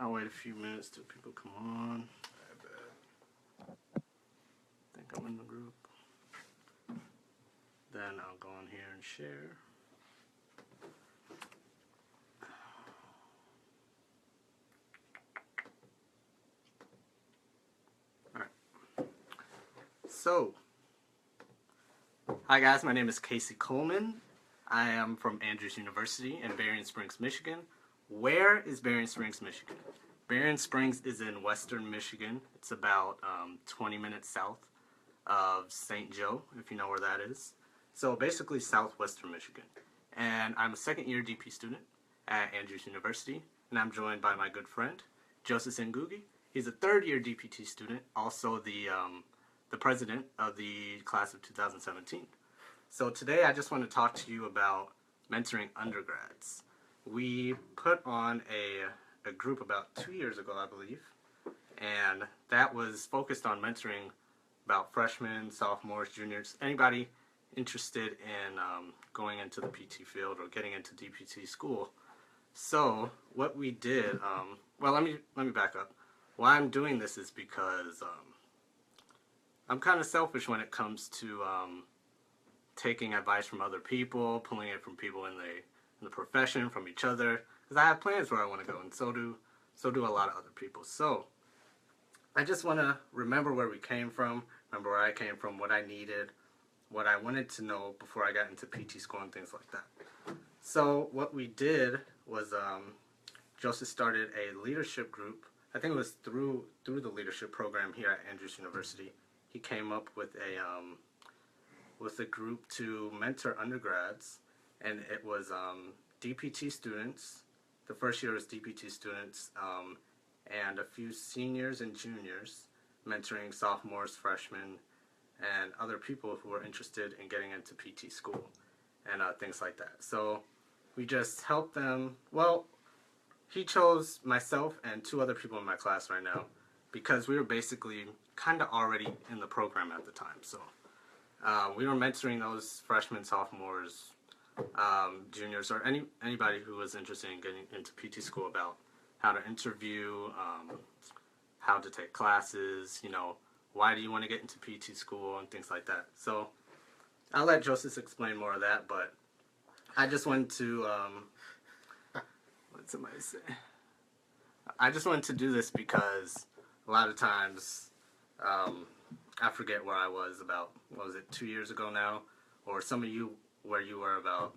I'll wait a few minutes till people come on. I think I'm in the group. Then I'll go on here and share. Alright. So, hi guys, my name is Casey Coleman. I am from Andrews University in Berrien Springs, Michigan. Where is Berrien Springs, Michigan? Berrien Springs is in western Michigan. It's about 20 minutes south of St. Joe, if you know where that is. So basically southwestern Michigan. And I'm a second year DP student at Andrews University, and I'm joined by my good friend, Joseph Ngugi. He's a third year DPT student, also the president of the class of 2017. So today I just want to talk to you about mentoring undergrads. We put on a group about 2 years ago, I believe, and that was focused on mentoring about freshmen, sophomores, juniors, anybody interested in going into the PT field or getting into DPT school. So what we did, well, let me back up. Why I'm doing this is because I'm kind of selfish when it comes to taking advice from other people, pulling it from people in the profession, from each other, because I have plans where I want to go, and so do a lot of other people. So I just want to remember where we came from, remember where I came from, what I needed, what I wanted to know before I got into PT school and things like that. So what we did was Joseph started a leadership group. I think it was through the leadership program here at Andrews University. He came up with a group to mentor undergrads, and it was DPT students. The first year was DPT students, and a few seniors and juniors mentoring sophomores, freshmen, and other people who were interested in getting into PT school and things like that. So we just helped them. Well, he chose myself and two other people in my class right now because we were basically kind of already in the program at the time. So we were mentoring those freshmen, sophomores, juniors, or anybody who was interested in getting into PT school about how to interview, how to take classes, why do you want to get into PT school and things like that. So I'll let Joseph explain more of that, but I just wanted to, what did somebody say? I just wanted to do this because a lot of times, I forget where I was about, 2 years ago now? Or some of you, where you were about,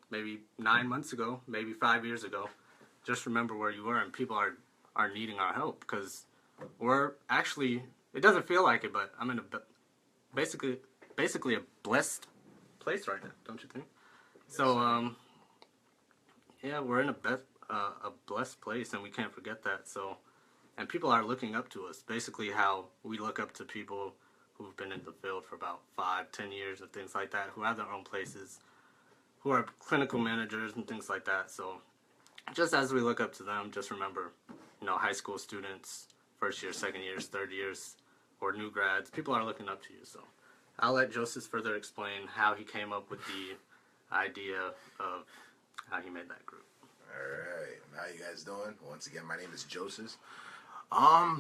maybe 9 months ago, maybe 5 years ago. Just remember where you were, and people are needing our help, because we're actually, it doesn't feel like it, but I'm in basically a blessed place right now, don't you think? So, yeah, we're in a blessed place, and we can't forget that. So, and people are looking up to us, basically how we look up to people who've been in the field for about 5-10 years and things like that, who have their own places, who are clinical managers and things like that. So just as we look up to them, just remember, high school students, first years, second years, third years, or new grads, people are looking up to you. So I'll let Joseph further explain how he came up with the idea of how he made that group. Alright, how you guys doing? Once again, my name is Joseph. I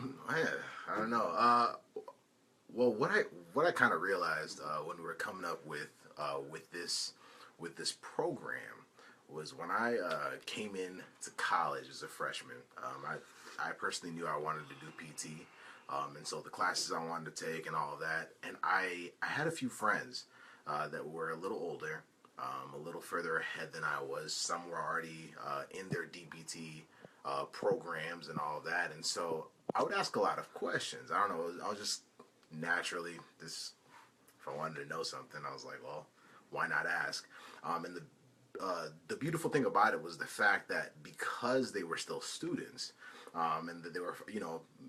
don't know. Well, what I kind of realized when we were coming up with this program was when I came in to college as a freshman. I personally knew I wanted to do PT, and so the classes I wanted to take and all of that. And I had a few friends that were a little older, a little further ahead than I was. Some were already in their DPT programs and all of that, and so I would ask a lot of questions. I don't know, I was just naturally, if I wanted to know something, I was like, well, why not ask? And the beautiful thing about it was the fact that because they were still students, and that they were,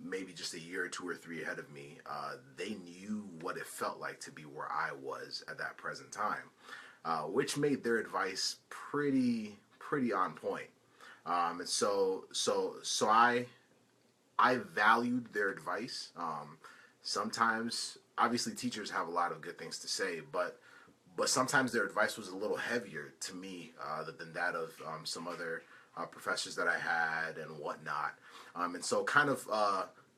maybe just a year or two or three ahead of me, they knew what it felt like to be where I was at that present time, which made their advice pretty on point. And so I valued their advice. Sometimes, obviously, teachers have a lot of good things to say, but sometimes their advice was a little heavier to me than that of some other professors that I had and whatnot. And so kind of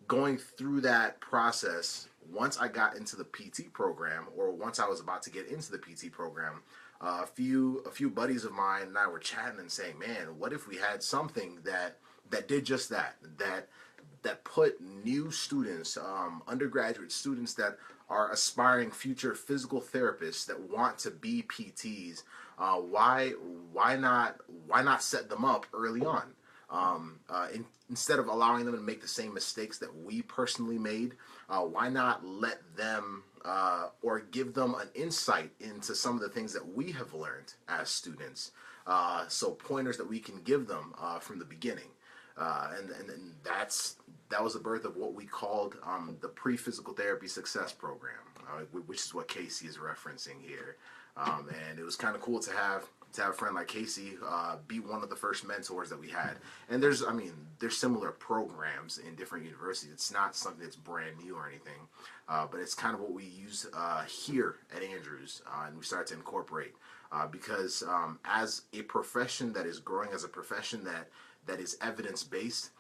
going through that process, once I got into the PT program, or once I was about to get into the PT program, a few buddies of mine and I were chatting and saying, man, what if we had something that did just that put new students, undergraduate students that are aspiring future physical therapists that want to be PTs, why not set them up early on? Instead of allowing them to make the same mistakes that we personally made, why not let them or give them an insight into some of the things that we have learned as students? So pointers that we can give them from the beginning. And that was the birth of what we called the Pre-Physical Therapy Success Program, which is what Casey is referencing here. And it was kind of cool to have a friend like Casey be one of the first mentors that we had. And there's similar programs in different universities. It's not something that's brand new or anything, but it's kind of what we use here at Andrews, and we started to incorporate because as a profession that is growing, as a profession that is evidence-based,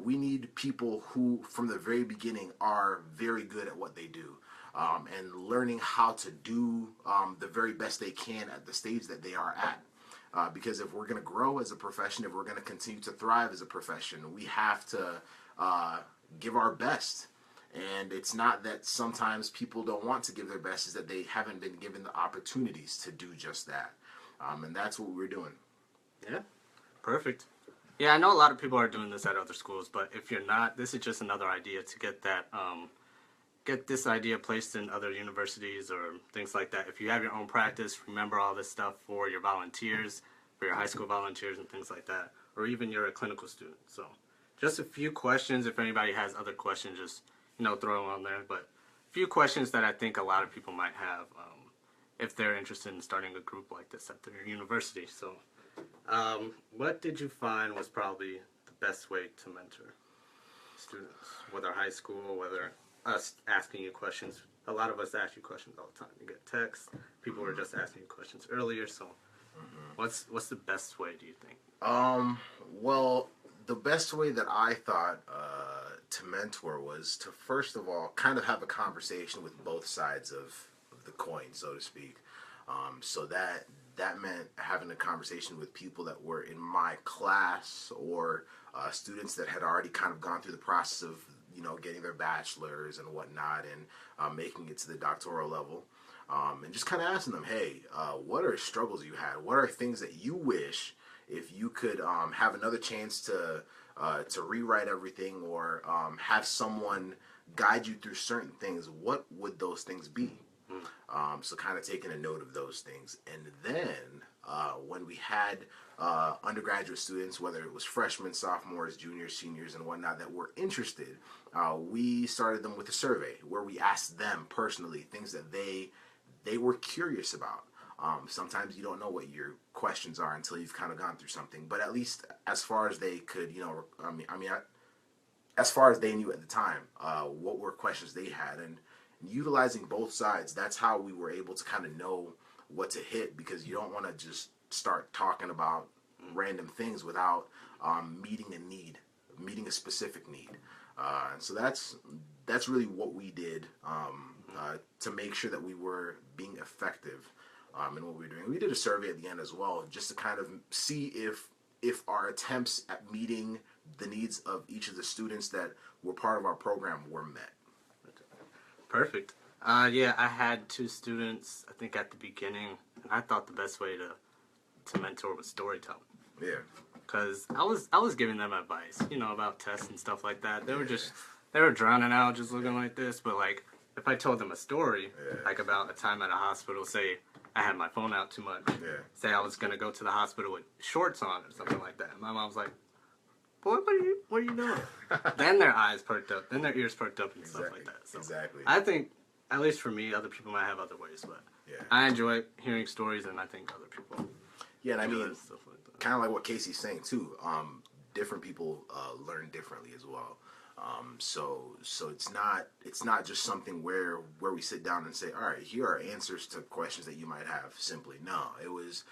we need people who, from the very beginning, are very good at what they do. And learning how to do the very best they can at the stage that they are at. Because if we're going to grow as a profession, if we're going to continue to thrive as a profession, we have to give our best. And it's not that sometimes people don't want to give their best, it's that they haven't been given the opportunities to do just that. And that's what we're doing. Yeah, perfect. Yeah, I know a lot of people are doing this at other schools, but if you're not, this is just another idea to get that, get this idea placed in other universities or things like that. If you have your own practice, remember all this stuff for your volunteers, for your high school volunteers and things like that, or even you're a clinical student. So just a few questions. If anybody has other questions, just, throw them on there. But a few questions that I think a lot of people might have if they're interested in starting a group like this at their university. So what did you find was probably the best way to mentor students, whether high school, whether us asking you questions? A lot of us ask you questions all the time. You get texts. People were just asking you questions earlier. So what's the best way, do you think? Well, the best way that I thought to mentor was to, first of all, kind of have a conversation with both sides of the coin, so to speak. So that meant having a conversation with people that were in my class, or students that had already kind of gone through the process of getting their bachelor's and whatnot, and making it to the doctoral level, and just kind of asking them, hey, what are struggles you had? What are things that you wish, if you could have another chance to rewrite everything, or have someone guide you through certain things, what would those things be? So kind of taking a note of those things. And then when we had undergraduate students, whether it was freshmen, sophomores, juniors, seniors, and whatnot, that were interested, we started them with a survey where we asked them personally things that they were curious about. Sometimes you don't know what your questions are until you've kind of gone through something, but at least as far as they could, as far as they knew at the time, what were questions they had, and utilizing both sides, that's how we were able to kind of know what to hit, because you don't want to just start talking about random things without meeting a specific need. And so that's really what we did to make sure that we were being effective in what we were doing. We did a survey at the end as well, just to kind of see if our attempts at meeting the needs of each of the students that were part of our program were met. Perfect. Yeah, I had 2 students, I think, at the beginning, and I thought the best way to mentor was storytelling. Yeah. Because I was giving them advice, about tests and stuff like that. They were drowning out, just looking like this. But like, if I told them a story, like about a time at a hospital, say I had my phone out too much, say I was gonna go to the hospital with shorts on or something like that, my mom's like, "Boy, what are you doing?" Then their eyes perked up, then their ears perked up, and stuff like that. So Exactly. I think, at least for me, other people might have other ways, but I enjoy hearing stories, and I think other people. Yeah, and I mean, stuff like that. kind of like what Casey's saying too. Different people learn differently as well. So it's not just something where we sit down and say, all right, here are answers to questions that you might have. Simply, no. It was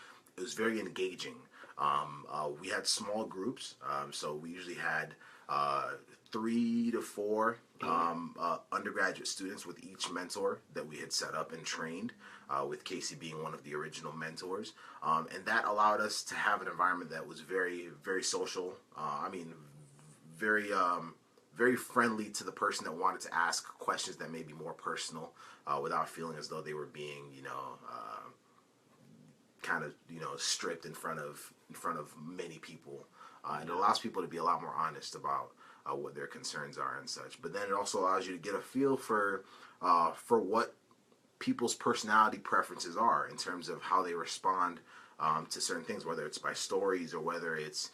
very engaging. We had small groups, so we usually had 3 to 4 undergraduate students with each mentor that we had set up and trained, with Casey being one of the original mentors. And that allowed us to have an environment that was very, very social. Very, very friendly to the person that wanted to ask questions that may be more personal, without feeling as though they were being, kind of, stripped in front of many people. It allows people to be a lot more honest about what their concerns are and such. But then it also allows you to get a feel for what people's personality preferences are in terms of how they respond to certain things, whether it's by stories or whether it's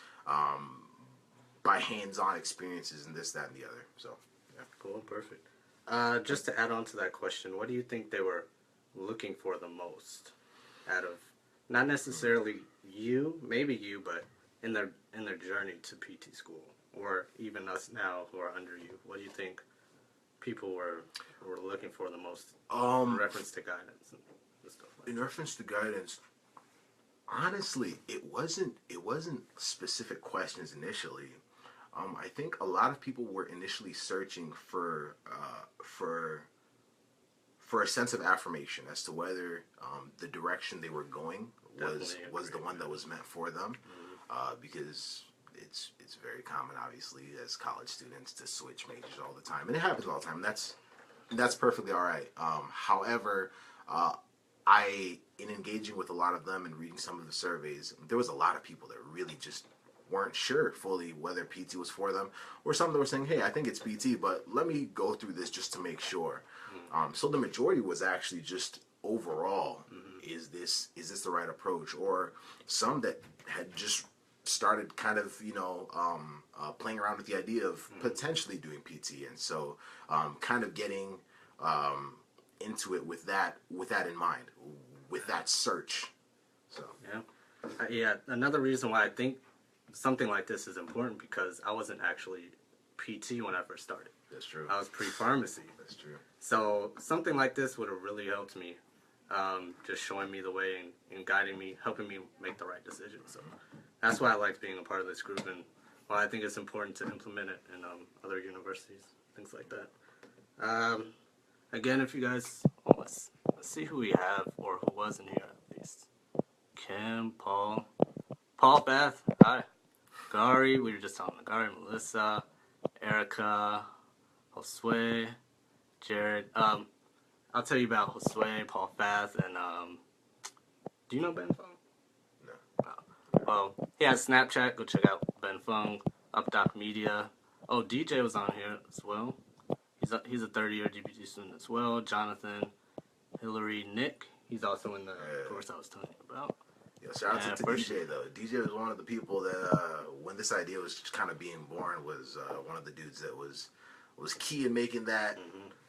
by hands-on experiences and this, that, and the other. So, yeah. Cool, perfect. Just to add on to that question, what do you think they were looking for the most out of, not necessarily you, maybe you, but in their journey to PT school, or even us now who are under you? What do you think people were looking for the most in reference to guidance and stuff like that? In reference to guidance, honestly, it wasn't specific questions initially. I think a lot of people were initially searching for a sense of affirmation as to whether the direction they were going was the one that was meant for them, because it's very common, obviously, as college students to switch majors all the time, and it happens all the time. That's perfectly all right. However, in engaging with a lot of them and reading some of the surveys, there was a lot of people that really just weren't sure fully whether PT was for them, or some that were saying, hey, I think it's PT, but let me go through this just to make sure. So the majority was actually just overall, is this the right approach? Or some that had just started kind of, playing around with the idea of potentially doing PT. And so kind of getting into it with that in mind, with that search. So yeah, another reason why I think something like this is important, because I wasn't actually PT when I first started. That's true. I was pre-pharmacy. That's true. So something like this would have really helped me, just showing me the way and guiding me, helping me make the right decision. So that's why I liked being a part of this group, and why I think it's important to implement it in other universities, things like that. Again, if you guys, let's see who we have, or who was in here at least. Kim, Paul, Beth, hi. Gary, we were just talking about Gary, Melissa, Erica, Josue, Jared. I'll tell you about Josue, Paul Fath, and do you know Ben Fung? No. Well, he has Snapchat. Go check out Ben Fung, UpDoc Media. Oh, DJ was on here as well. He's a third-year GPT student as well. Jonathan, Hillary, Nick. He's also in the course I was telling you about. Yeah, shout out to DJ though. DJ was one of the people that when this idea was kind of being born, was one of the dudes that was key in making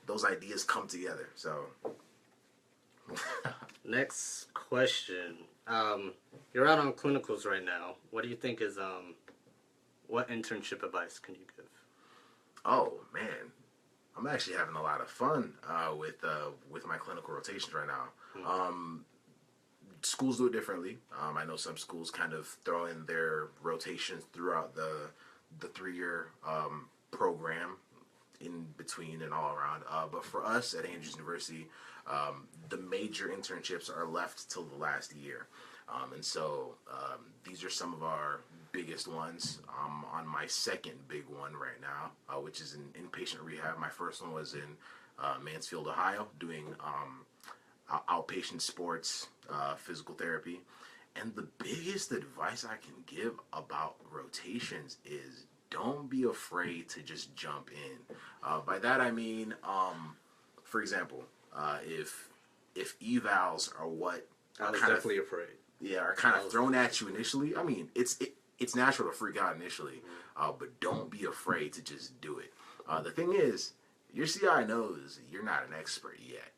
those ideas come together. So next question. You're out on clinicals right now. What do you think is what internship advice can you give? Oh man, I'm actually having a lot of fun with my clinical rotations right now. Schools do it differently. I know some schools kind of throw in their rotations throughout the 3-year program, in between and all around. But for us at Andrews University, the major internships are left till the last year. And so these are some of our biggest ones. On my second big one right now, which is in inpatient rehab. My first one was in Mansfield, Ohio, doing outpatient sports, physical therapy. And the biggest advice I can give about rotations is don't be afraid to just jump in. By that I mean, for example, if evals are what I was definitely afraid. Yeah, are kind of thrown at you initially. I mean, it's natural to freak out initially, but don't be afraid to just do it. The thing is, your CI knows you're not an expert yet.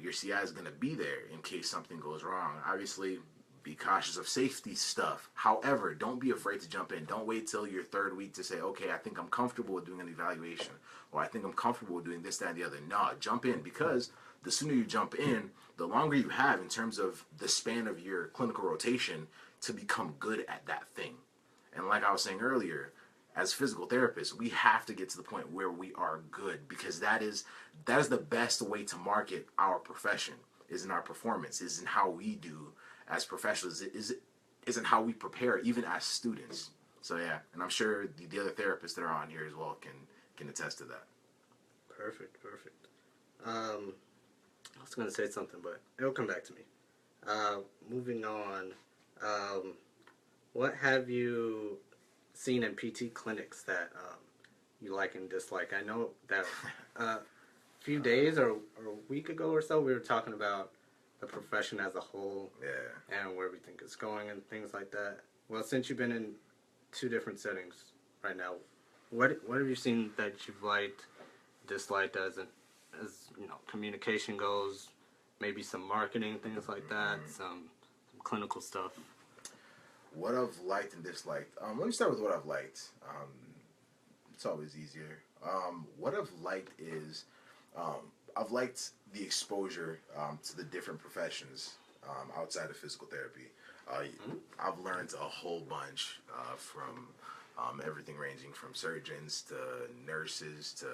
Your CI is going to be there in case something goes wrong. Obviously, be cautious of safety stuff. However, don't be afraid to jump in. Don't wait till your third week to say, okay, I think I'm comfortable with doing an evaluation, or I think I'm comfortable with doing this, that, and the other. No, jump in, because the sooner you jump in, the longer you have in terms of the span of your clinical rotation, to become good at that thing. And like I was saying earlier, as physical therapists, we have to get to the point where we are good, because that is the best way to market our profession, is in our performance, is in how we do as professionals, is in how we prepare even as students. So yeah, and I'm sure the other therapists that are on here as well can attest to that. Perfect. I was going to say something, but it'll come back to me. Moving on, what have you seen in PT clinics that you like and dislike? I know that a few days or a week ago or so, we were talking about the profession as a whole, Yeah. and where we think it's going and things like that. Well, since you've been in 2 different settings right now, what have you seen that you've liked, disliked, as communication goes, maybe some marketing, things like that, some clinical stuff? What I've liked and disliked. Let me start with what I've liked. It's always easier. What I've liked is I've liked the exposure to the different professions outside of physical therapy. I've learned a whole bunch from everything ranging from surgeons to nurses to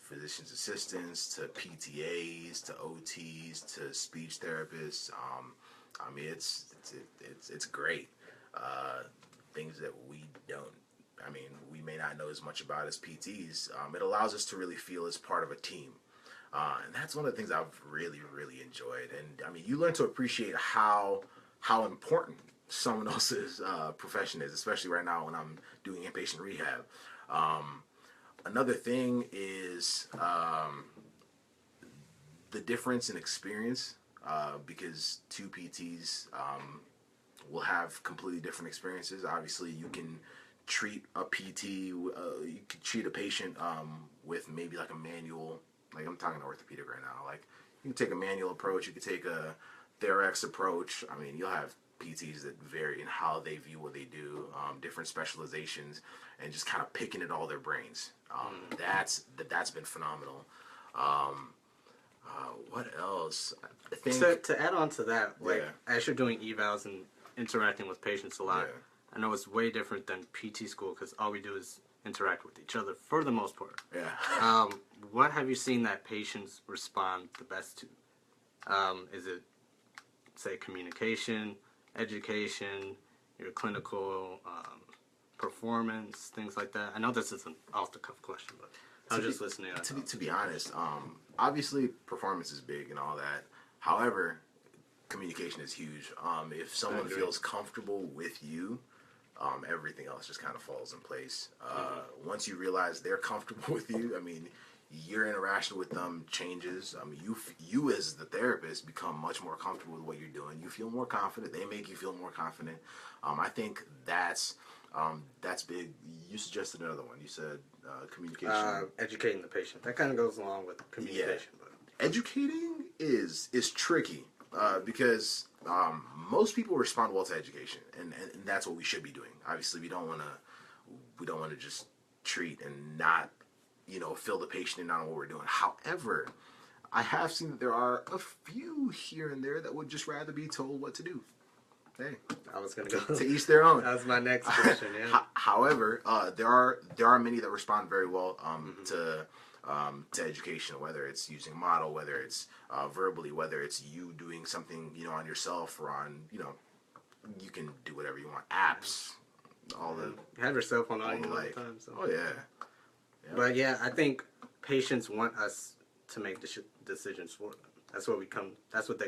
physician's assistants to PTAs to OTs to speech therapists. I mean, it's great. Things that we don't. I mean, we may not know as much about as PTs. It allows us to really feel as part of a team. And that's one of the things I've really, really enjoyed. And I mean, you learn to appreciate how important someone else's profession is, especially right now when I'm doing inpatient rehab. Another thing is the difference in experience, because 2 PTs will have completely different experiences. Obviously, you can treat a PT, you can treat a patient with maybe like a manual. Like, I'm talking orthopedic right now. Like, you can take a manual approach, you can take a Therex approach. I mean, you'll have PTs that vary in how they view what they do, different specializations, and just kind of picking at all their brains. That's been phenomenal. What else? I think To add on to that, like, as you're doing evals and interacting with patients a lot, I know it's way different than PT school, because all we do is interact with each other for the most part. Yeah. What have you seen that patients respond the best to? Is it, say, communication, education, your clinical performance, things like that? I know this is an off-the-cuff question, but I was just listening. To be honest, obviously performance is big and all that. However, communication is huge. If someone feels comfortable with you, everything else just kind of falls in place. Once you realize they're comfortable with you, I mean, your interaction with them changes. I mean, you as the therapist become much more comfortable with what you're doing. You feel more confident. They make you feel more confident. I think that's big. You suggested another one. You said communication. Educating the patient. That kind of goes along with communication. Yeah. But educating is tricky because most people respond well to education, and that's what we should be doing. Obviously, we don't want to just treat and not fill the patient and not know what we're doing. However, I have seen that there are a few here and there that would just rather be told what to do. Hey, I was going to go to each their own. That was my next question. Yeah. However, there are many that respond very well to education, whether it's using a model, whether it's verbally, whether it's you doing something on yourself or on you can do whatever you want. Apps, all the you have your cell phone on you all the like. time. So. Oh yeah. But yeah, I think patients want us to make decisions for them. That's what they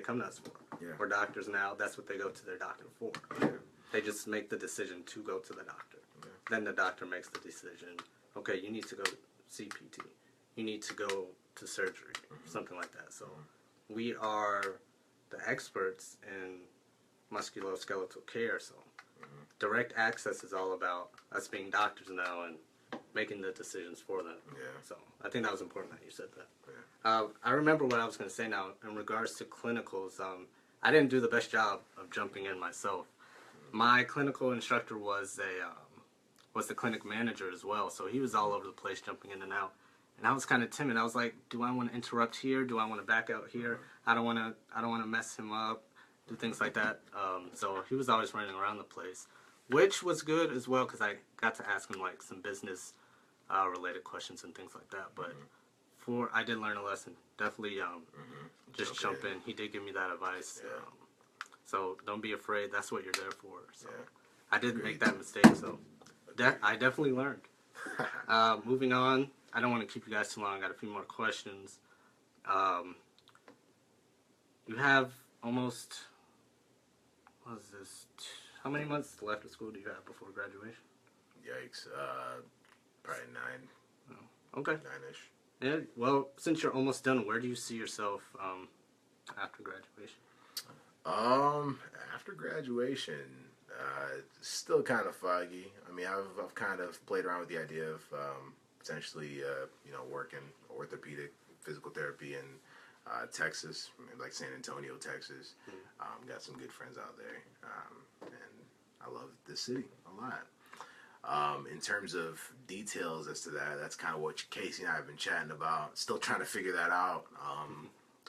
come to us for. Yeah. We're doctors now. That's what they go to their doctor for. Yeah. They just make the decision to go to the doctor. Yeah. Then the doctor makes the decision. Okay, you need to go see PT. You need to go to surgery, something like that. So we are the experts in musculoskeletal care. So direct access is all about us being doctors now and making the decisions for them. Yeah. So I think that was important that you said that. Yeah. I remember what I was going to say now in regards to clinicals. I didn't do the best job of jumping in myself. My clinical instructor was the clinic manager as well, so he was all over the place jumping in and out. And I was kind of timid. I was like, do I want to interrupt here? Do I want to back out here? I don't want to mess him up. do things like that. So he was always running around the place, which was good as well because I got to ask him like some business related questions and things like that. But I did learn a lesson. Definitely just jump in. He did give me that advice. Yeah. So don't be afraid. That's what you're there for. So Yeah. I didn't make that mistake. So I definitely learned. Moving on. I don't want to keep you guys too long. I got a few more questions. You have almost, what is this? How many months left of school do you have before graduation? Yikes. Probably 9. Okay. 9-ish. Yeah, well, since you're almost done, where do you see yourself after graduation? After graduation, still kind of foggy. I mean, I've kind of played around with the idea of potentially, working orthopedic physical therapy in Texas, like San Antonio, Texas. Got some good friends out there, and I love this city a lot. In terms of details as to that, that's kind of what Casey and I have been chatting about. Still trying to figure that out.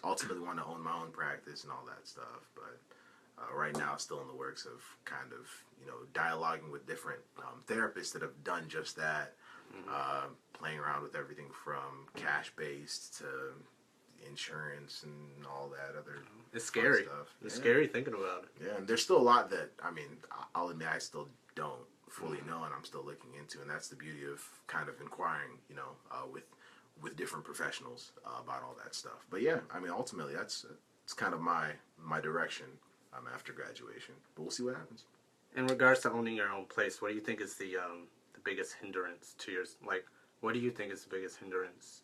Ultimately want to own my own practice and all that stuff, but right now still in the works of kind of, dialoguing with different therapists that have done just that, playing around with everything from cash-based to insurance and all that other It's scary. stuff. It's scary thinking about it. Yeah, and there's still a lot that, I'll admit I still don't fully know, and I'm still looking into, and that's the beauty of kind of inquiring, with different professionals about all that stuff. But yeah, ultimately it's kind of my direction after graduation. But we'll see what happens. In regards to owning your own place, what do you think is the biggest hindrance to your, like, what do you think is the biggest hindrance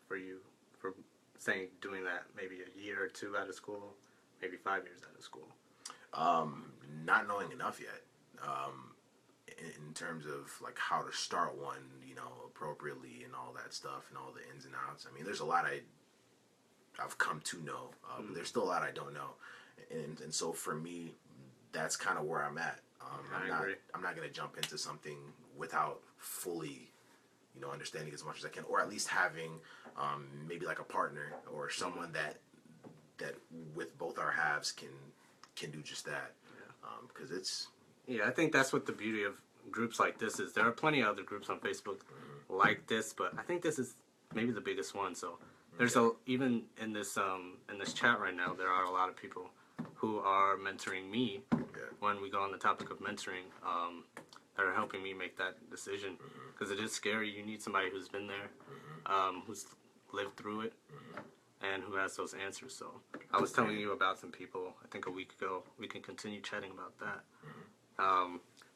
for you for saying doing that maybe a year or two out of school, maybe 5 years out of school? Not knowing enough yet. In terms of like how to start one, appropriately and all that stuff and all the ins and outs. There's a lot I've come to know, but there's still a lot I don't know, and so for me, that's kind of where I'm at. I'm not going to jump into something without fully, understanding as much as I can, or at least having maybe like a partner or someone that with both our halves can do just that, because it's. Yeah, I think that's what the beauty of groups like this is. There are plenty of other groups on Facebook like this, but I think this is maybe the biggest one. So there's even in this chat right now, there are a lot of people who are mentoring me when we go on the topic of mentoring, that are helping me make that decision, because it is scary. You need somebody who's been there, who's lived through it, and who has those answers. So I was telling you about some people, I think a week ago. We can continue chatting about that.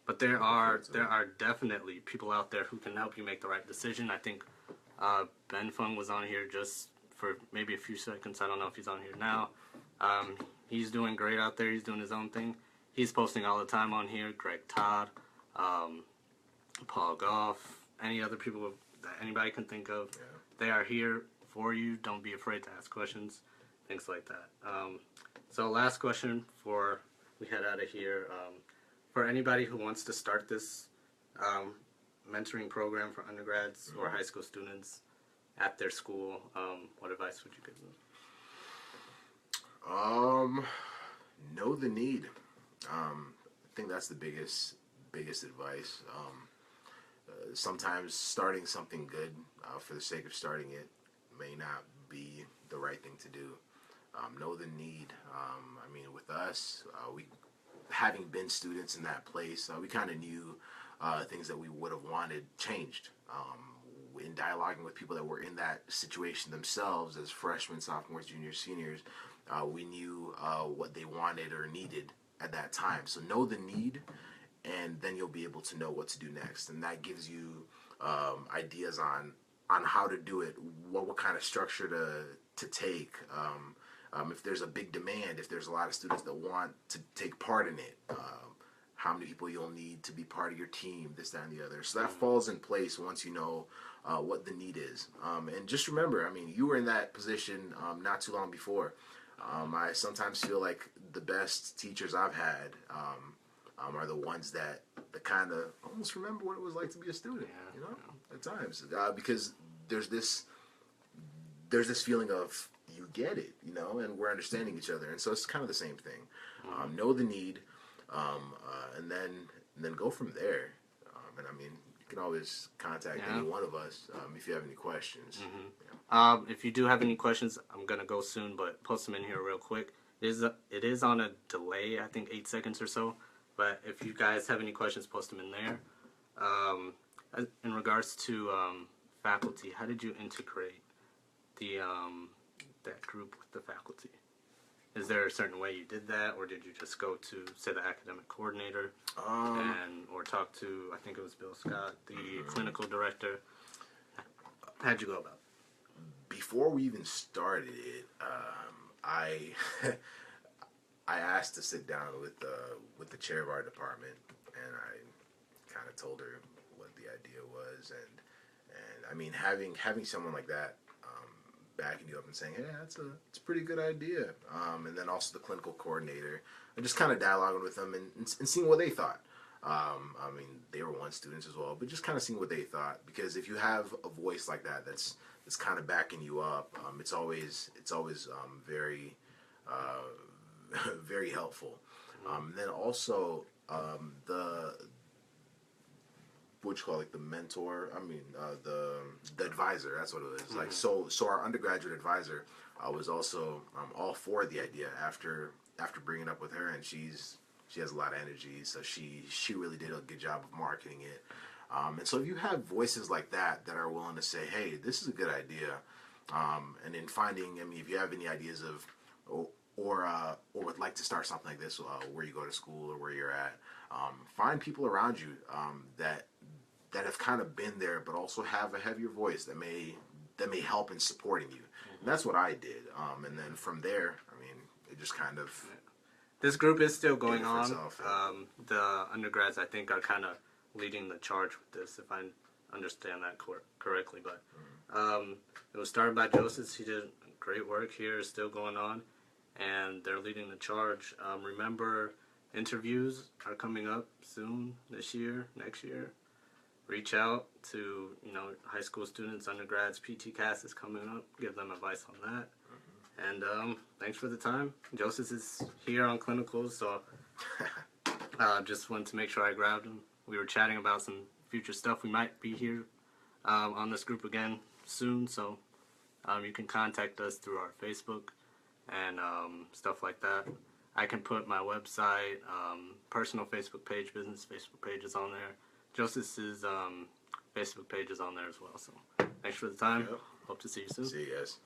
But there are definitely people out there who can help you make the right decision. I think Ben Fung was on here just for maybe a few seconds. I don't know if he's on here now. He's doing great out there. He's doing his own thing. He's posting all the time on here. Greg Todd, Paul Goff, any other people that anybody can think of. Yeah. They are here for you. Don't be afraid to ask questions, things like that. So last question before we head out of here. For anybody who wants to start this mentoring program for undergrads or high school students at their school, what advice would you give them? Know the need. I think that's the biggest advice. Sometimes starting something good for the sake of starting it may not be the right thing to do. Know the need. With us, we having been students in that place, we kind of knew things that we would have wanted changed. In dialoguing with people that were in that situation themselves as freshmen, sophomores, juniors, seniors, we knew what they wanted or needed at that time. So know the need, and then you'll be able to know what to do next. And that gives you ideas on how to do it, what kind of structure to take. If there's a big demand, if there's a lot of students that want to take part in it, how many people you'll need to be part of your team, this, that, and the other. So that falls in place once you know what the need is. And just remember, you were in that position not too long before. I sometimes feel like the best teachers I've had are the ones that kind of almost remember what it was like to be a student, at times. Because there's this feeling of, you get it, you know, and we're understanding each other, and so it's kind of the same thing. Know the need, and then go from there. And I mean, you can always contact any one of us if you have any questions. If you do have any questions, I'm gonna go soon, but post them in here real quick. It is on a delay, I think 8 seconds or so. But if you guys have any questions, post them in there. In regards to faculty, how did you integrate the that group with the faculty? Is there a certain way you did that, or did you just go to, say, the academic coordinator or talk to, I think it was Bill Scott, the clinical director? How'd you go about it? Before we even started it, I I asked to sit down with the chair of our department, and I kind of told her what the idea was, and I mean, having someone like that backing you up and saying, hey, it's a pretty good idea, and then also the clinical coordinator, and just kind of dialoguing with them and seeing what they thought. I mean, they were one students as well, but just kind of seeing what they thought, because if you have a voice like that that's kind of backing you up, it's always very very helpful. Then also the what you call, like, the mentor. I mean, the advisor. That's what it is. Like, so our undergraduate advisor was also all for the idea after bringing it up with her, and she has a lot of energy, so she really did a good job of marketing it. And so if you have voices like that are willing to say, hey, this is a good idea, and in finding, I mean, if you have any ideas of or would like to start something like this, where you go to school or where you're at, find people around you that have kind of been there, but also have a heavier voice that may help in supporting you. And that's what I did. And then from there, I mean, it just kind of. This group is still going on. Itself, yeah. The undergrads, I think, are kind of leading the charge with this, if I understand that correctly. But it was started by Joseph. He did great work here. It's still going on, and they're leading the charge. Remember, interviews are coming up soon, this year, next year. Reach out to, high school students, undergrads. PT Cast is coming up. Give them advice on that. And thanks for the time. Joseph is here on clinicals, so just wanted to make sure I grabbed him. We were chatting about some future stuff. We might be here on this group again soon, so you can contact us through our Facebook and stuff like that. I can put my website, personal Facebook page, business Facebook page is on there. Joseph's Facebook page is on there as well. So thanks for the time. Yep. Hope to see you soon. See you guys.